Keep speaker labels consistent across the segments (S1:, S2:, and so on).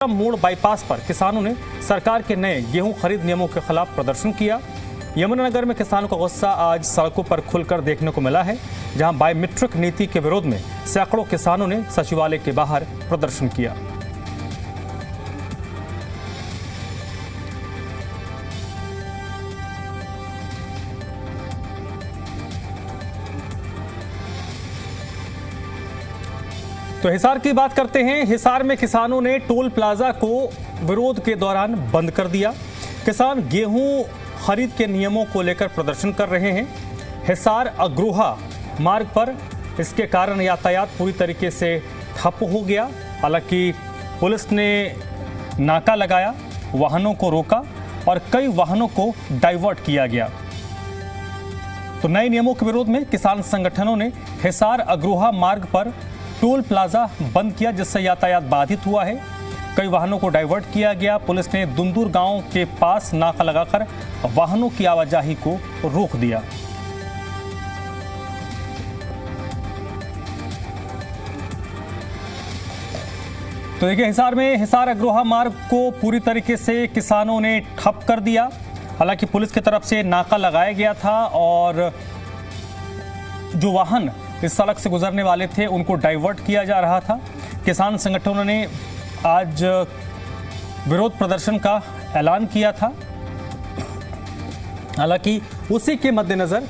S1: मोड़ बाईपास पर किसानों ने सरकार के नए गेहूं खरीद नियमों के खिलाफ प्रदर्शन किया। यमुनानगर में किसानों का गुस्सा आज सड़कों पर खुलकर देखने को मिला है, जहां बायोमेट्रिक नीति के विरोध में सैकड़ों किसानों ने सचिवालय के बाहर प्रदर्शन किया। तो हिसार की बात करते हैं। हिसार में किसानों ने टोल प्लाजा को विरोध के दौरान बंद कर दिया। किसान गेहूं खरीद के नियमों को लेकर प्रदर्शन कर रहे हैं। हिसार अग्रोहा मार्ग पर इसके कारण यातायात पूरी तरीके से ठप हो गया। हालांकि पुलिस ने नाका लगाया, वाहनों को रोका और कई वाहनों को डाइवर्ट किया गया। तो नए नियमों के विरोध में किसान संगठनों ने हिसार अग्रोहा मार्ग पर टोल प्लाजा बंद किया, जिससे यातायात बाधित हुआ है। कई वाहनों को डाइवर्ट किया गया। पुलिस ने दुंदूर गांव के पास नाका लगाकर वाहनों की आवाजाही को रोक दिया। तो देखिए, हिसार में हिसार अग्रोहा मार्ग को पूरी तरीके से किसानों ने ठप कर दिया। हालांकि पुलिस की तरफ से नाका लगाया गया था और जो वाहन इस सड़क से गुजरने वाले थे उनको डाइवर्ट किया जा रहा था। किसान संगठनों ने आज विरोध प्रदर्शन का ऐलान किया था। हालांकि उसी के मद्देनजर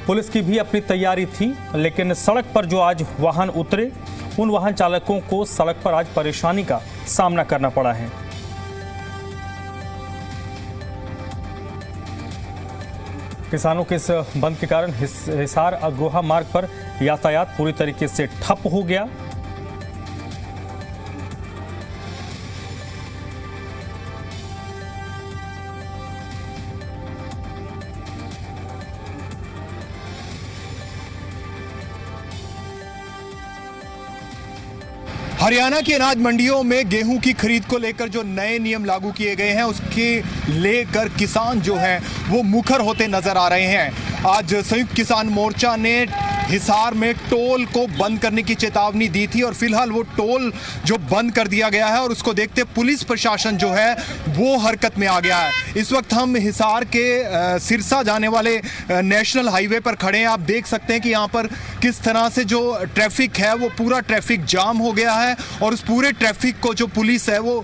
S1: पुलिस की भी अपनी तैयारी थी, लेकिन सड़क पर जो आज वाहन उतरे, उन वाहन चालकों को सड़क पर आज परेशानी का सामना करना पड़ा है। किसानों के इस बंद के कारण हिसार अग्रोहा मार्ग पर यातायात पूरी तरीके से ठप हो गया।
S2: हरियाणा की अनाज मंडियों में गेहूं की खरीद को लेकर जो नए नियम लागू किए गए हैं, उसके लेकर किसान जो हैं वो मुखर होते नजर आ रहे हैं। आज संयुक्त किसान मोर्चा ने हिसार में टोल को बंद करने की चेतावनी दी थी और फिलहाल वो टोल जो बंद कर दिया गया है और उसको देखते पुलिस प्रशासन जो है वो हरकत में आ गया है। इस वक्त हम हिसार के सिरसा जाने वाले नेशनल हाईवे पर खड़े हैं। आप देख सकते हैं कि यहाँ पर किस तरह से जो ट्रैफिक है वो पूरा ट्रैफिक जाम हो गया है और उस पूरे ट्रैफिक को जो पुलिस है वो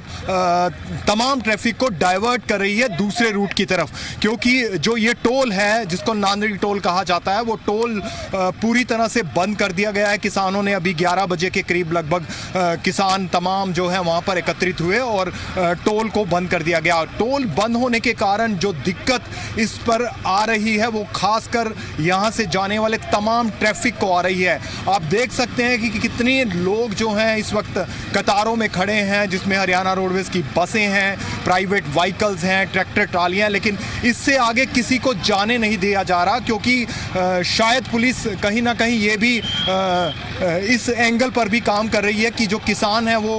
S2: तमाम ट्रैफिक को डाइवर्ट कर रही है दूसरे रूट की तरफ, क्योंकि जो ये टोल है जिसको नांदरी टोल कहा जाता है वो टोल पूरी तरह से बंद कर दिया गया है। किसानों ने अभी 11 बजे के करीब लगभग किसान तमाम जो है वहाँ पर एकत्रित हुए और टोल को बंद कर दिया गया। टोल बंद होने के कारण जो दिक्कत इस पर आ रही है वो खासकर यहाँ से जाने वाले तमाम ट्रैफिक को आ रही है। आप देख सकते हैं कि कितने लोग जो हैं इस वक्त कतारों में खड़े हैं, जिसमें हरियाणा रोडवेज की बसें हैं, प्राइवेट व्हीकल्स हैं, ट्रैक्टर ट्रालियाँ, लेकिन इससे आगे किसी को जाने नहीं दिया जा रहा, क्योंकि शायद पुलिस कहीं ना कहीं ये भी इस एंगल पर भी काम कर रही है कि जो किसान हैं वो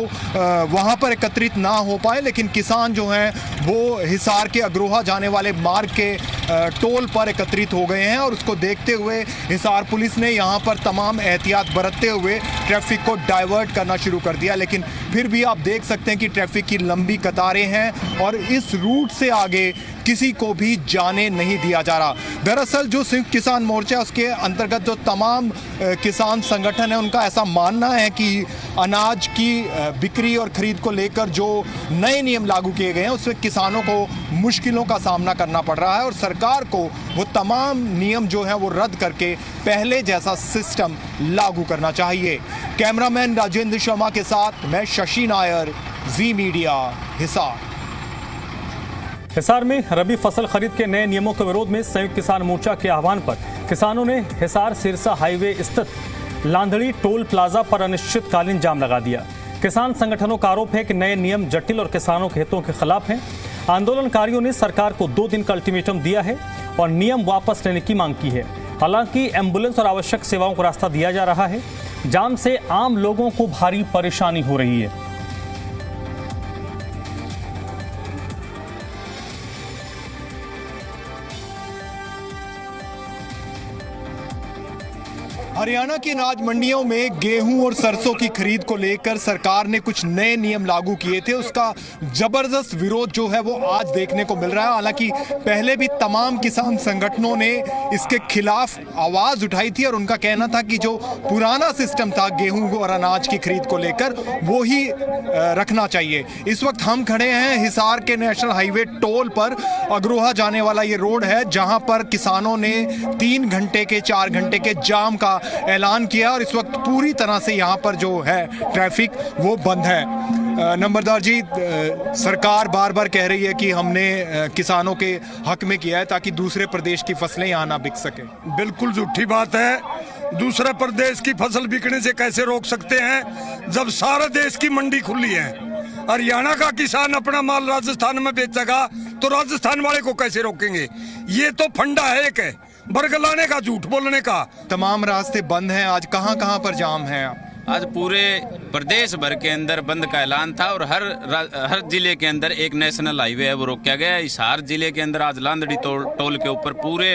S2: वहाँ पर एकत्रित ना हो पाए, लेकिन किसान जो हैं वो हिसार के अग्रोहा जाने वाले मार्ग के टोल पर एकत्रित हो गए हैं और उसको देखते हुए हिसार पुलिस ने यहाँ पर तमाम एहतियात बरतते हुए ट्रैफिक को डाइवर्ट करना शुरू कर दिया। लेकिन फिर भी आप देख सकते हैं कि ट्रैफिक की लंबी कतारें हैं और इस रूट से आगे किसी को भी जाने नहीं दिया जा रहा। दरअसल जो संयुक्त किसान मोर्चा उसके अंतर्गत जो तमाम किसान संगठन है, उनका ऐसा मानना है कि अनाज की बिक्री और खरीद को लेकर जो नए नियम लागू किए गए हैं उसमें किसानों को मुश्किलों का सामना करना पड़ रहा है और सरकार को वो तमाम नियम जो हैं वो रद्द करके पहले जैसा सिस्टम लागू करना चाहिए। कैमरामैन राजेंद्र शर्मा के साथ मैं शशि नायर, जी मीडिया, हिसार।
S1: हिसार में रबी फसल खरीद के नए नियमों के विरोध में संयुक्त किसान मोर्चा के आह्वान पर किसानों ने हिसार सिरसा हाईवे स्थित लांधड़ी टोल प्लाजा पर अनिश्चितकालीन जाम लगा दिया। किसान संगठनों का आरोप है कि नए नियम जटिल और किसानों के हितों के खिलाफ हैं। आंदोलनकारियों ने सरकार को 2 दिन का अल्टीमेटम दिया है और नियम वापस लेने की मांग की है। हालांकि एम्बुलेंस और आवश्यक सेवाओं को रास्ता दिया जा रहा है। जाम से आम लोगों को भारी परेशानी हो रही है।
S2: हरियाणा की अनाज मंडियों में गेहूं और सरसों की खरीद को लेकर सरकार ने कुछ नए नियम लागू किए थे। उसका जबरदस्त विरोध जो है वो आज देखने को मिल रहा है। हालांकि पहले भी तमाम किसान संगठनों ने इसके खिलाफ आवाज उठाई थी और उनका कहना था कि जो पुराना सिस्टम था गेहूं और अनाज की खरीद को लेकर वो ही रखना चाहिए। इस वक्त हम खड़े हैं हिसार के नेशनल हाईवे टोल पर। अग्रोहा जाने वाला ये रोड है जहां पर किसानों ने 3 घंटे के 4 घंटे के जाम का ऐलान किया और इस वक्त पूरी तरह से यहां पर जो है ट्रैफिक वो बंद है। नंबरदार जी, सरकार बार बार कह रही है कि हमने किसानों के हक में किया है ताकि दूसरे प्रदेश की फसलें यहाँ ना बिक सके।
S3: बिल्कुल झूठी बात है। दूसरे प्रदेश की फसल बिकने से कैसे रोक सकते हैं जब सारा देश की मंडी खुली है। हरियाणा का किसान अपना माल राजस्थान में बेचेगा तो राजस्थान वाले को कैसे रोकेंगे? ये तो फंडा है एक है बरगलाने का, झूठ बोलने का।
S2: तमाम रास्ते बंद हैं। आज कहाँ पर जाम है?
S4: आज पूरे प्रदेश भर के अंदर बंद का ऐलान था और हर जिले के अंदर एक नेशनल हाईवे है वो रोका गया है। हिसार जिले के अंदर आज लांदड़ी टोल के ऊपर पूरे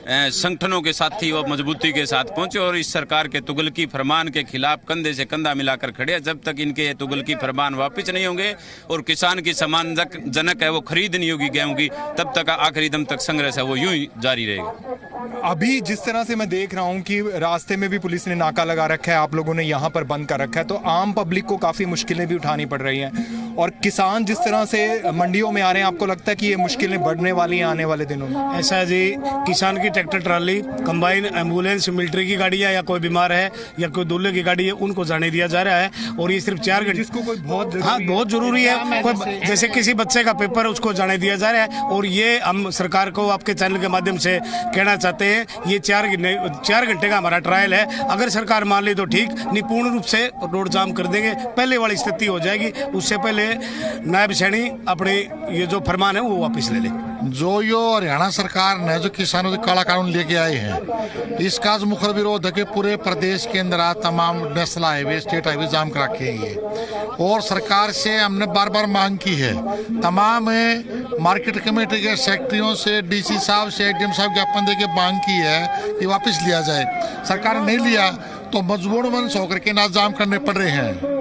S4: संगठनों के साथी वो मजबूती के साथ पहुंचे और इस सरकार के तुगलकी फरमान के खिलाफ कंधे से कंधा मिलाकर खड़े हैं। जब तक इनके तुगलकी फरमान वापस नहीं होंगे और किसान की सम्मानजनक है वो खरीद नहीं होगी गेहूं की, तब तक आखिरी दम तक संघर्ष है वो यूं ही जारी रहेगा।
S2: अभी जिस तरह से मैं देख रहा हूं कि रास्ते में भी पुलिस ने नाका लगा रखा है, आप लोगों ने यहाँ पर बंद कर रखा है, तो आम पब्लिक को काफी मुश्किलें भी उठानी पड़ रही हैं। और किसान जिस तरह से मंडियों में आ रहे हैं, आपको लगता है कि ये मुश्किलें बढ़ने वाली हैं आने वाले दिनों में?
S5: ऐसा है जी, किसान की tractor trolley, combine, ambulance, military की गाड़ियाँ या कोई बीमार है या कोई दूल्हे की गाड़ी है, उनको जाने दिया जा रहा है। और ये सिर्फ 4 घंटे,
S2: जिसको कोई
S5: बहुत जरूरी है, कोई जैसे किसी बच्चे का पेपर, उसको जाने दिया जा रहा है। और ये हम सरकार को आपके चैनल के माध्यम से कहना चाहते हैं, ये 4 घंटे का हमारा ट्रायल है। अगर सरकार मान ली तो ठीक, नहीं पूर्ण रूप से रोड जाम कर देंगे, पहले वाली स्थिति हो जाएगी। उससे पहले नायब सैनी अपने ये जो फरमान है वो वापस ले ले।
S6: जो हरियाणा सरकार ने जो किसानों के काला कानून लेके आए हैं, इसका जो मुखर विरोध है कि पूरे प्रदेश के अंदर आज तमाम नेशनल हाईवे, स्टेट हाईवे जाम कर रखे हैं। और सरकार से हमने बार बार मांग की है, तमाम मार्केट कमेटी के सेक्रेटरियों से, डीसी साहब से, एडीएम साहब ज्ञापन दे के मांग की है कि वापस लिया जाए। सरकार ने नहीं लिया तो मजबूरन होकर के ना जाम करने पड़ रहे हैं।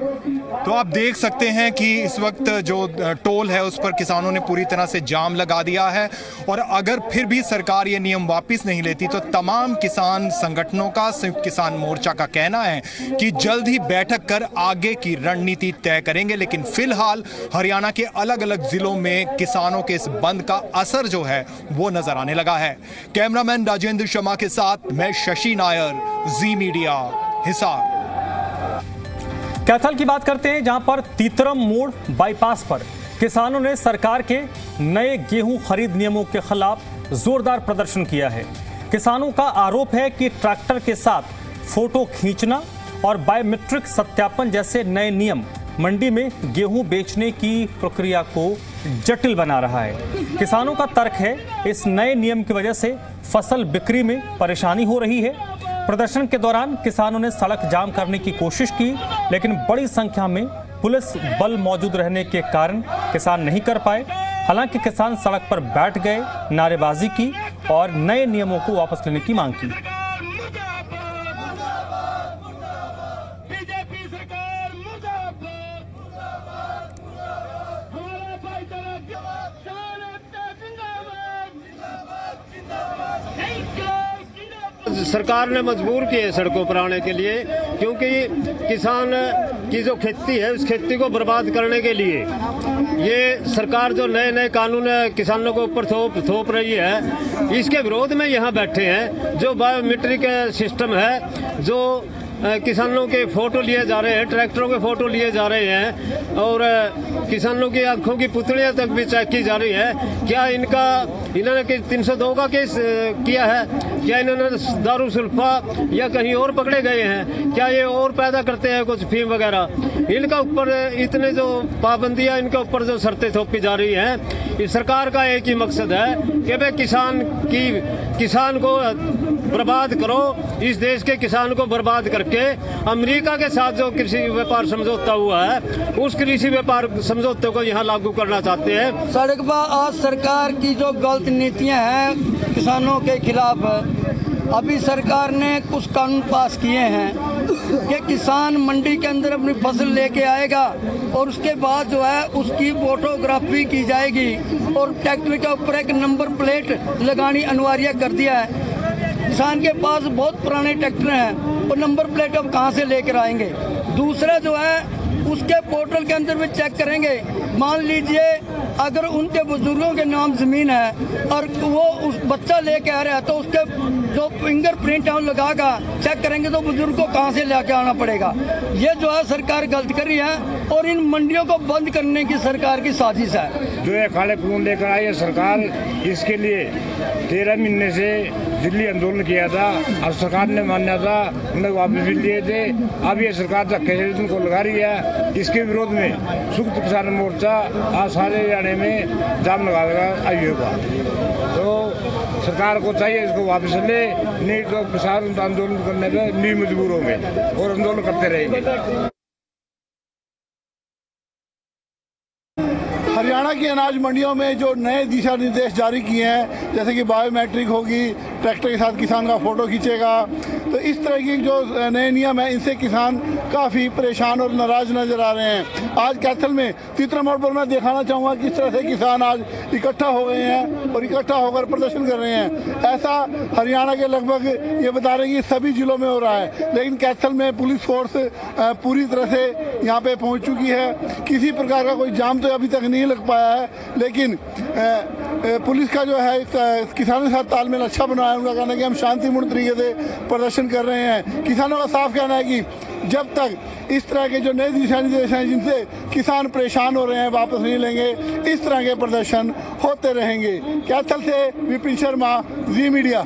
S2: तो आप देख सकते हैं कि इस वक्त जो टोल है उस पर किसानों ने पूरी तरह से जाम लगा दिया है। और अगर फिर भी सरकार ये नियम वापस नहीं लेती तो तमाम किसान संगठनों का, संयुक्त किसान मोर्चा का कहना है कि जल्द ही बैठक कर आगे की रणनीति तय करेंगे। लेकिन फिलहाल हरियाणा के अलग अलग जिलों में किसानों के इस बंद का असर जो है वो नजर आने लगा है। कैमरामैन राजेंद्र शर्मा के साथ मैं शशि नायर, जी मीडिया, हिसार।
S1: कैथल की बात करते हैं, जहां पर तीतरम मोड़ बाईपास पर किसानों ने सरकार के नए गेहूं खरीद नियमों के खिलाफ जोरदार प्रदर्शन किया है। किसानों का आरोप है कि ट्रैक्टर के साथ फोटो खींचना और बायोमेट्रिक सत्यापन जैसे नए नियम मंडी में गेहूं बेचने की प्रक्रिया को जटिल बना रहा है। किसानों का तर्क है इस नए नियम की वजह से फसल बिक्री में परेशानी हो रही है। प्रदर्शन के दौरान किसानों ने सड़क जाम करने की कोशिश की, लेकिन बड़ी संख्या में पुलिस बल मौजूद रहने के कारण किसान नहीं कर पाए। हालांकि किसान सड़क पर बैठ गए, नारेबाजी की और नए नियमों को वापस लेने की मांग की।
S7: सरकार ने मजबूर किए सड़कों पर आने के लिए, क्योंकि किसान की जो खेती है उस खेती को बर्बाद करने के लिए ये सरकार जो नए नए कानून किसानों के ऊपर थोप रही है, इसके विरोध में यहाँ बैठे हैं। जो बायोमेट्रिक सिस्टम है, जो किसानों के फोटो लिए जा रहे हैं, ट्रैक्टरों के फोटो लिए जा रहे हैं और किसानों की आंखों की पुतलियां तक भी चेक की जा रही है। क्या इन्होंने 302 का केस किया है? क्या इन्होंने दारू सुल्फा या कहीं और पकड़े गए हैं? क्या ये और पैदा करते हैं कुछ फीम वगैरह? इनका ऊपर इतने जो पाबंदियां, इनके ऊपर जो शर्तें थोपी जा रही हैं, इस सरकार का एक ही मकसद है कि भाई किसान को बर्बाद करो। इस देश के किसान को बर्बाद करके अमेरिका के साथ जो कृषि व्यापार समझौता हुआ है, उस कृषि व्यापार समझौते को यहाँ लागू करना चाहते हैं।
S8: सड़क पर आज सरकार की जो गलत नीतियां हैं किसानों के खिलाफ, अभी सरकार ने कुछ कानून पास किए हैं कि किसान मंडी के अंदर अपनी फसल लेके आएगा और उसके बाद जो है उसकी फोटोग्राफी की जाएगी और ट्रैक्टर के ऊपर एक नंबर प्लेट लगानी अनिवार्य कर दिया है। किसान के पास बहुत पुराने ट्रैक्टर हैं और नंबर प्लेट अब कहाँ से लेकर आएंगे। दूसरा जो है उसके पोर्टल के अंदर भी चेक करेंगे। मान लीजिए अगर उनके बुजुर्गों के नाम ज़मीन है और वो उस बच्चा लेके आ रहा है तो उसके जो फिंगरप्रिंट है वो लगागा, चेक करेंगे तो बुजुर्ग को कहाँ से लेके आना पड़ेगा। ये जो है सरकार गलत कर रही है और इन मंडियों को बंद करने की सरकार की साजिश है।
S9: जो ये काले कानून लेकर आई है सरकार, इसके लिए 13 महीने से दिल्ली आंदोलन किया था। अब सरकार ने माना था, उन्हें वापस भी लिए थे। अब ये सरकार धक्के से उनको लगा रही है। इसके विरोध में संयुक्त किसान मोर्चा आज सारे हरियाणा में जाम लगा देगा आईओ का। तो सरकार को चाहिए इसको वापस ले, नहीं तो किसान आंदोलन करने पर नहीं मजबूर होंगे और आंदोलन करते रहेंगे।
S10: हरियाणा की अनाज मंडियों में जो नए दिशा निर्देश जारी किए हैं, जैसे कि बायोमेट्रिक होगी, ट्रैक्टर के साथ किसान का फोटो खींचेगा, तो इस तरह की जो नए नियम हैं इनसे किसान काफ़ी परेशान और नाराज नजर आ रहे हैं। आज कैथल में तीसरा मोड़ पर मैं दिखाना चाहूँगा किस तरह से किसान आज इकट्ठा हो गए हैं और इकट्ठा होकर प्रदर्शन कर रहे हैं। ऐसा हरियाणा के लगभग ये बता रहे हैं कि सभी जिलों में हो रहा है, लेकिन कैथल में पुलिस फोर्स पूरी तरह से यहाँ पे पहुँच चुकी है। किसी प्रकार का कोई जाम तो अभी तक नहीं लग पाया है, लेकिन पुलिस का जो है किसानों के साथ तालमेल अच्छा बना है। उनका कहना है कि हम शांतिपूर्ण तरीके से प्रदर्शन कर रहे हैं। किसानों का साफ कहना है कि जब तक इस तरह के जो नए दिशा निर्देश हैं जिनसे किसान परेशान हो रहे हैं वापस नहीं लेंगे, इस तरह के प्रदर्शन होते रहेंगे। कैथल से विपिन शर्मा, जी मीडिया।